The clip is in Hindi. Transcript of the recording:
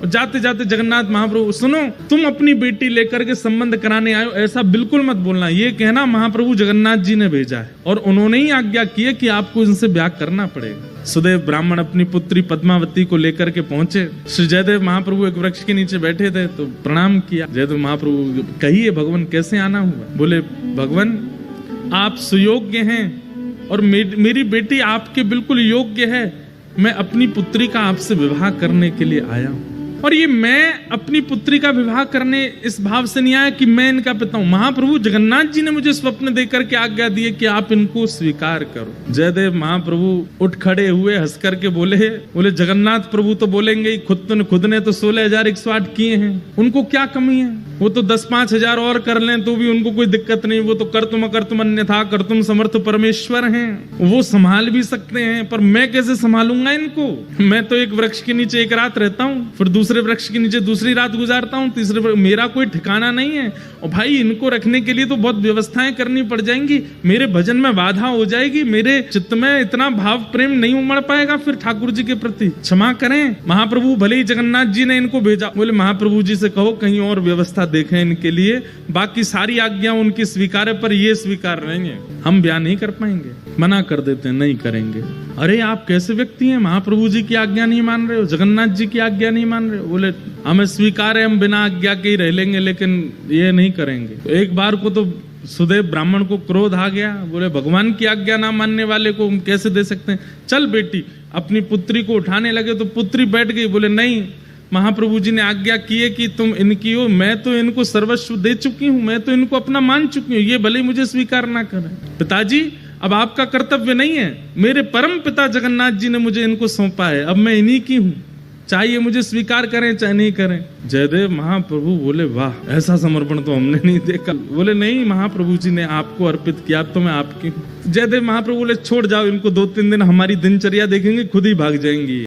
और जाते जाते जगन्नाथ महाप्रभु, सुनो तुम अपनी बेटी लेकर के संबंध कराने आयो, ऐसा बिल्कुल मत बोलना। ये कहना महाप्रभु जगन्नाथ जी ने भेजा है और उन्होंने ही आज्ञा की है कि आपको इनसे ब्याह करना पड़ेगा। सुदेव ब्राह्मण अपनी पुत्री पद्मावती को लेकर के पहुंचे। श्री जयदेव महाप्रभु एक वृक्ष के नीचे बैठे थे तो प्रणाम किया। जयदेव महाप्रभु, कहिए भगवान कैसे आना हुआ? बोले भगवान आप सुयोग्य हैं और मेरी बेटी आपके बिल्कुल योग्य है। मैं अपनी पुत्री का आपसे विवाह करने के लिए आया हूं। और ये मैं अपनी पुत्री का विवाह करने इस भाव से नहीं आया कि मैं इनका पिता हूं। महाप्रभु जगन्नाथ जी ने मुझे स्वप्न देकर के आज्ञा दी है कि आप इनको स्वीकार करो। जयदेव महाप्रभु उठ खड़े हुए, हंस करके बोले जगन्नाथ प्रभु तो बोलेंगे ही, खुद ने तो 16,108 किए हैं, उनको क्या कमी है? वो तो 10-5 हजार और कर लें तो भी उनको कोई दिक्कत नहीं। वो तो कर्तुम अकर्तुम अन्यथा कर्तुम समर्थ परमेश्वर हैं, वो संभाल भी सकते हैं। पर मैं कैसे संभालूंगा इनको? मैं तो एक वृक्ष के नीचे एक रात रहता हूँ, फिर दूसरे वृक्ष के नीचे दूसरी रात गुजारता हूँ, तीसरे मेरा कोई ठिकाना नहीं है। और भाई इनको रखने के लिए तो बहुत व्यवस्थाएं करनी पड़ जाएंगी, मेरे भजन में बाधा हो जाएगी, मेरे चित्त में इतना भाव प्रेम नहीं उमड़ पाएगा फिर ठाकुर जी के प्रति। क्षमा करें महाप्रभु, भले ही जगन्नाथ जी ने इनको भेजा। बोले महाप्रभु जी से कहो कहीं और व्यवस्था देखें इनके लिए, बाकी सारी आज्ञा उनकी स्वीकार है पर ये स्वीकार नहीं है, हम ब्याह नहीं कर पाएंगे। मना कर देते हैं, नहीं करेंगे। अरे आप कैसे व्यक्ति हैं, महाप्रभु जी की आज्ञा नहीं मान रहे हो, जगन्नाथ जी की आज्ञा नहीं मान रहे हो? बोले हमें स्वीकार है, हम बिना आज्ञा के ही रह लेंगे लेकिन ये नहीं करेंगे। तो एक बार को तो सुदेव ब्राह्मण को क्रोध आ गया। बोले भगवान की आज्ञा ना मानने वाले को हम कैसे दे सकते हैं? चल बेटी, अपनी पुत्री को उठाने लगे तो पुत्री बैठ गई। बोले नहीं, महाप्रभु जी ने आज्ञा की है कि तुम इनकी हो, मैं तो इनको सर्वस्व दे चुकी हूँ, मैं तो इनको अपना मान चुकी हूँ, ये भले ही मुझे स्वीकार ना करें। पिताजी अब आपका कर्तव्य नहीं है, मेरे परम पिता जगन्नाथ जी ने मुझे इनको सौंपा है, अब मैं इन्हीं की हूँ, चाहिए मुझे स्वीकार करें चाहे नहीं करें। जयदेव महाप्रभु बोले वाह, ऐसा समर्पण तो हमने नहीं देखा। बोले नहीं, महाप्रभु जी ने आपको अर्पित किया तो मैं आपकी हूँ। जयदेव महाप्रभु बोले छोड़ जाओ इनको, 2-3 दिन हमारी दिनचर्या देखेंगे खुद ही भाग जाएंगी।